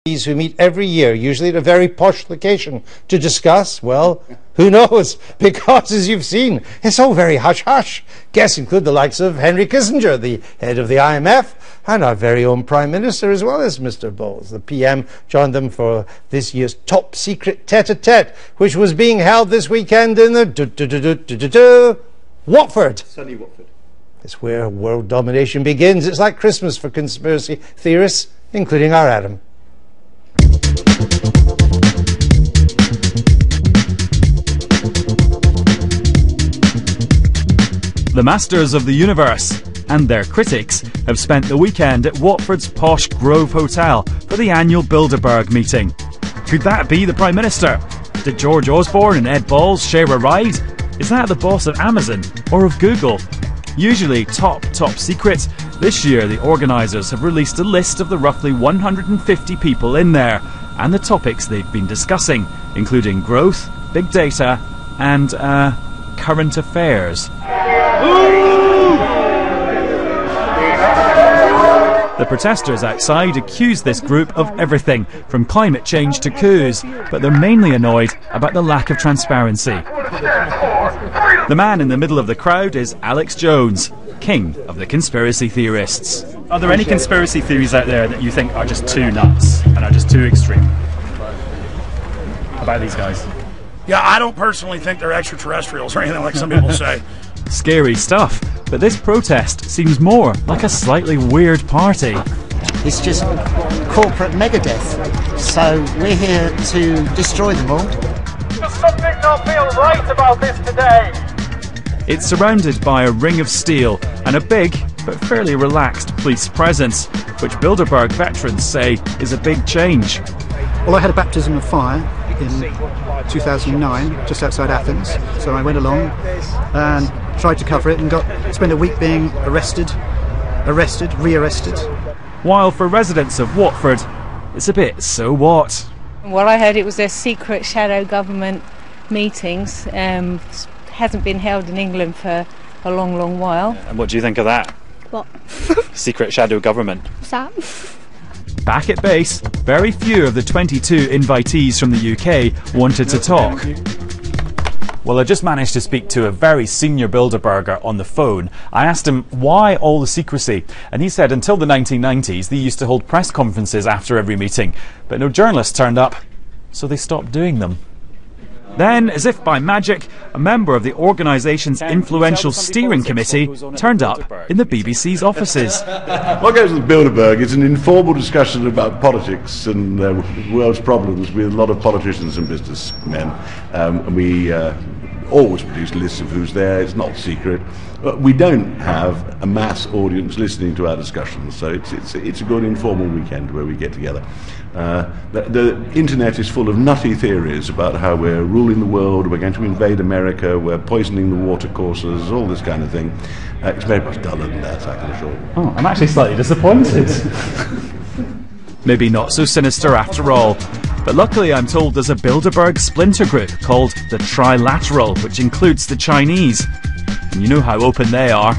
who meet every year, usually at a very posh location, to discuss, well, who knows? Because, as you've seen, it's all very hush-hush. Guests include the likes of Henry Kissinger, the head of the IMF, and our very own Prime Minister, as well as Mr. Bowles. The PM joined them for this year's top-secret tete-a-tete, which was being held this weekend in the Watford. Sunny Watford. It's where world domination begins. It's like Christmas for conspiracy theorists, including our Adam. The masters of the universe and their critics have spent the weekend at Watford's posh Grove Hotel for the annual Bilderberg meeting. Could that be the Prime Minister? Did George Osborne and Ed Balls share a ride? Is that the boss of Amazon or of Google? Usually top secret, this year the organisers have released a list of the roughly 150 people in there and the topics they've been discussing, including growth, big data and current affairs. The protesters outside accuse this group of everything, from climate change to coups, but they're mainly annoyed about the lack of transparency. The man in the middle of the crowd is Alex Jones, king of the conspiracy theorists. Are there any conspiracy theories out there that you think are just too nuts and are just too extreme about these guys? Yeah, I don't personally think they're extraterrestrials or anything like some people say. Scary stuff, but this protest seems more like a slightly weird party. It's just corporate megadeth, so we're here to destroy them all. Does something not feel right about this today? It's surrounded by a ring of steel and a big but fairly relaxed police presence, which Bilderberg veterans say is a big change. Well, I had a baptism of fire in 2009, just outside Athens, so I went along and tried to cover it and spent a week being arrested, rearrested. While for residents of Watford, it's a bit so what? Well, I heard it was their secret shadow government meetings. Hasn't been held in England for a long while. And what do you think of that? What? Secret shadow government. What's that? Back at base, very few of the 22 invitees from the UK wanted to talk. Well, I just managed to speak to a very senior Bilderberger on the phone. I asked him why all the secrecy, and he said until the 1990s they used to hold press conferences after every meeting, but no journalists turned up, so they stopped doing them. Then, as if by magic, a member of the organisation's influential steering committee turned up in the BBC's offices. What goes with Bilderberg is an informal discussion about politics and the world's problems with a lot of politicians and businessmen. And we always produce lists of who's there. It's not secret. We don't have a mass audience listening to our discussions, so it's a good informal weekend where we get together. The internet is full of nutty theories about how we're ruling the world, we're going to invade America, we're poisoning the watercourses, all this kind of thing. It's very much duller than that, I can assure you. Oh, I'm actually slightly disappointed. Maybe not so sinister after all. But luckily I'm told there's a Bilderberg splinter group called the Trilateral, which includes the Chinese. And you know how open they are.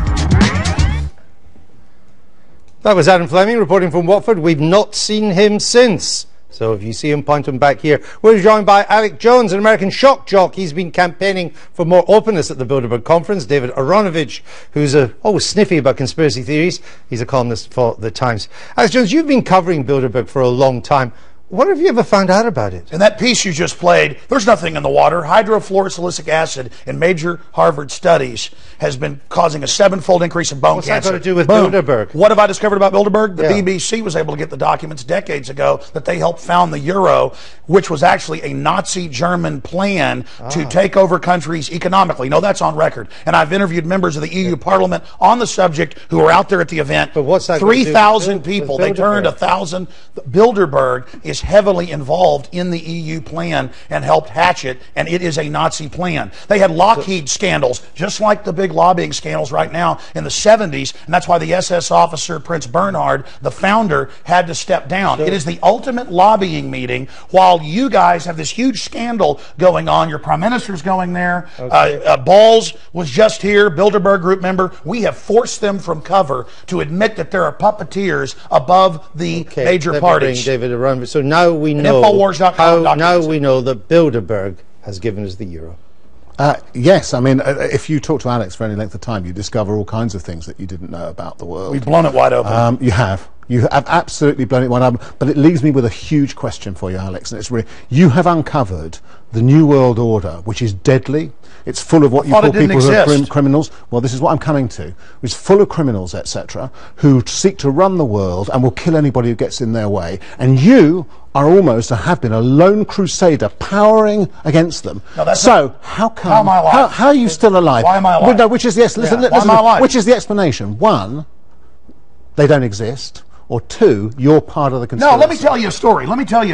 That was Adam Fleming reporting from Watford. We've not seen him since. So if you see him, point him back here. We're joined by Alex Jones, an American shock jock. He's been campaigning for more openness at the Bilderberg conference. David Aronovich, who's always sniffy about conspiracy theories. He's a columnist for The Times. Alex Jones, you've been covering Bilderberg for a long time. What have you ever found out about it? In that piece you just played, there's nothing in the water. Hydrofluorosilicic acid in major Harvard studies has been causing a 7-fold increase in bone What's cancer. that got to do with Boom. Bilderberg? What have I discovered about Bilderberg? The Yeah. BBC was able to get the documents decades ago that they helped found the euro, which was actually a Nazi German plan to take over countries economically. No, that's on record. And I've interviewed members of the EU Parliament on the subject who were out there at the event. But what's that got to do with 3,000 people. They turned Bilderberg? 1,000. Bilderberg is heavily involved in the EU plan and helped hatch it, and it is a Nazi plan. They had Lockheed scandals, just like the big lobbying scandals right now in the 70s, and that's why the SS officer, Prince Bernhard, the founder, had to step down. It is the ultimate lobbying meeting while you guys have this huge scandal going on. Your prime minister's going there. Balls was just here, Bilderberg group member. We have forced them from cover to admit that there are puppeteers above the major parties. David around. So now we know Infowars.com now we know that Bilderberg has given us the euro. Yes, I mean, if you talk to Alex for any length of time, you discover all kinds of things that you didn't know about the world. We've blown it wide open. You have. You have absolutely blown it wide open. But it leaves me with a huge question for you, Alex. And it's really, you have uncovered the New World Order, which is deadly. It's full of what you call people who are criminals. Well, this is what I'm coming to. It's full of criminals, etc., who seek to run the world and will kill anybody who gets in their way. And you are almost, or have been, a lone crusader powering against them. No, so how come? How am I alive? How are you still alive? Why am I alive? Well, no, which is yes. Listen, Why am I alive? which is the explanation? One, they don't exist. Or two, you're part of the conspiracy. No, let me tell you a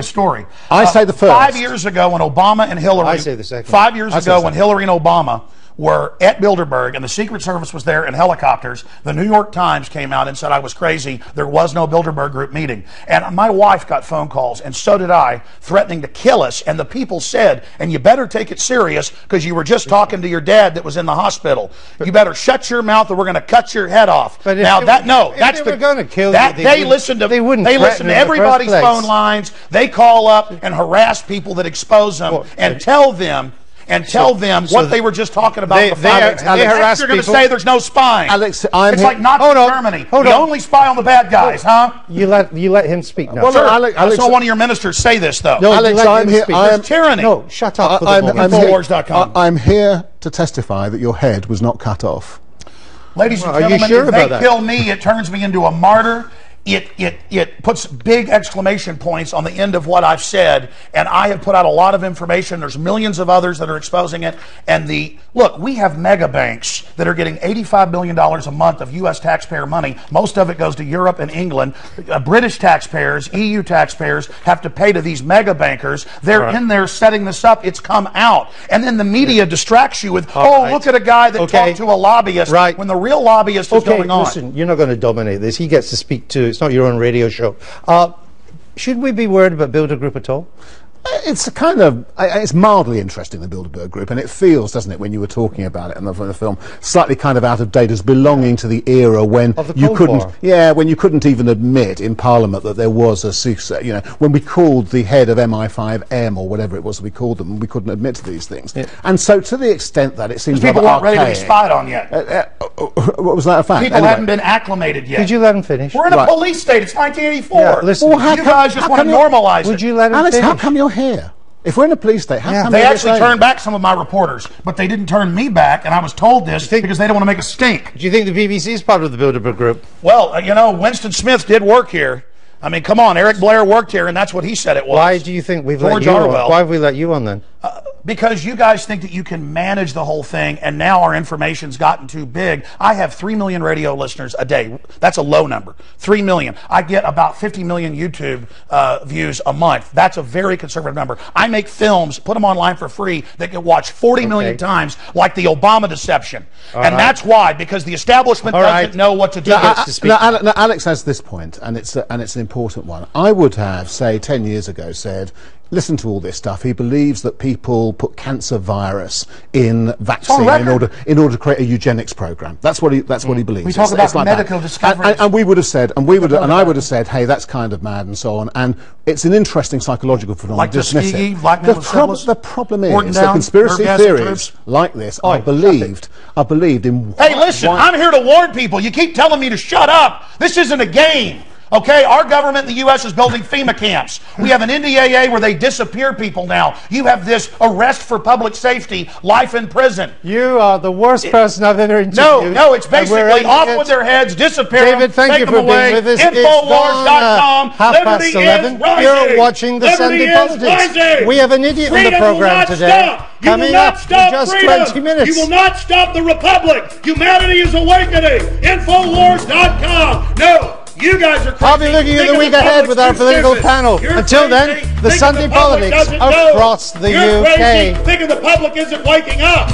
story. I say the first. 5 years ago when Obama and Hillary... I say the second. 5 years ago when Hillary and Obama were at Bilderberg and the Secret Service was there in helicopters, the New York Times came out and said I was crazy. There was no Bilderberg group meeting. And my wife got phone calls, and so did I, threatening to kill us. And the people said, and you better take it serious because you were just talking to your dad that was in the hospital. You better shut your mouth or we're going to cut your head off. But now they were going to kill you, they listen to everybody's phone lines. They call up and harass people that expose them and tell them what they were just talking about. They harass people. You're going to say there's no spying. Alex, it's like Nazi Germany. You only spy on the bad guys, huh? You let him speak now. Well, sir, Alex, I saw one of your ministers say this, though. No, Alex, I'm here. It's tyranny. No, shut up. Infowars.com. I'm here to testify that your head was not cut off. Ladies and gentlemen, if they kill me, it turns me into a martyr. It puts big exclamation points on the end of what I've said, and I have put out a lot of information. There's millions of others that are exposing it. And look, we have mega banks that are getting $85 million a month of U.S. taxpayer money. Most of it goes to Europe and England. British taxpayers, EU taxpayers have to pay to these mega bankers. They're in there setting this up. It's come out. And then the media distracts you with, look at a guy that talked to a lobbyist when the real lobbyist is going on. Listen, you're not going to dominate this. He gets to speak to... It's not your own radio show. Should we be worried about Bilderberg Group at all? It's it's mildly interesting, the Bilderberg Group, and it feels, doesn't it, when you were talking about it in the film, slightly kind of out of date, as belonging to the era when you couldn't even admit in Parliament that there was a secret, when we called the head of MI5M or whatever it was we called them, we couldn't admit to these things. Yeah. And so to the extent that it seems people weren't ready to be spied on yet. What was that a fact? People hadn't been acclimated yet. Could you let him finish? We're in a police state. It's 1984. Yeah, listen, you guys just want to normalize it. Would you let him Alex, finish? how come you're here? If we're in a police state, how come they actually turned back some of my reporters, but they didn't turn me back, and I was told this because they don't want to make a stink. Do you think the BBC is part of the Bilderberg Group? Well, Winston Smith did work here. I mean, come on, Eric Blair worked here, and that's what he said it was. Why do you think we've let you on? Why have we let you on then? Because you guys think that you can manage the whole thing, and now our information's gotten too big. I have 3 million radio listeners a day. That's a low number. 3 million. I get about 50 million YouTube views a month. That's a very conservative number. I make films, put them online for free, that get watched 40 million times, like the Obama deception. That's why, because the establishment doesn't know what to do. Now, Alex has this point, and it's an important one. I would have, say, 10 years ago said, listen to all this stuff. He believes that people put cancer virus in vaccine in order to create a eugenics program. That's what he believes. We talk about medical discoveries, and we would have said, I would have said, hey, that's kind of mad and so on. And it's an interesting psychological phenomenon. Like Tuskegee, the problem is that conspiracy theories like this are believed in. Hey, listen, I'm here to warn people. You keep telling me to shut up. This isn't a game. Okay, our government in the U.S. is building FEMA camps. We have an NDAA where they disappear people now. You have this arrest for public safety, life in prison. You are the worst person I've ever interviewed. No, it's basically off with their heads, disappear David, them, thank you for being with us. Infowars.com. 11:30. You're watching the Sunday Politics. We have an idiot on the program today. Coming up in just 20 minutes. You will not stop the Republic. Humanity is awakening. Infowars.com. No. You guys are crazy. I'll be looking at the week ahead with our political panel. Until then, the Sunday Politics across the UK. Thinking the public isn't waking up.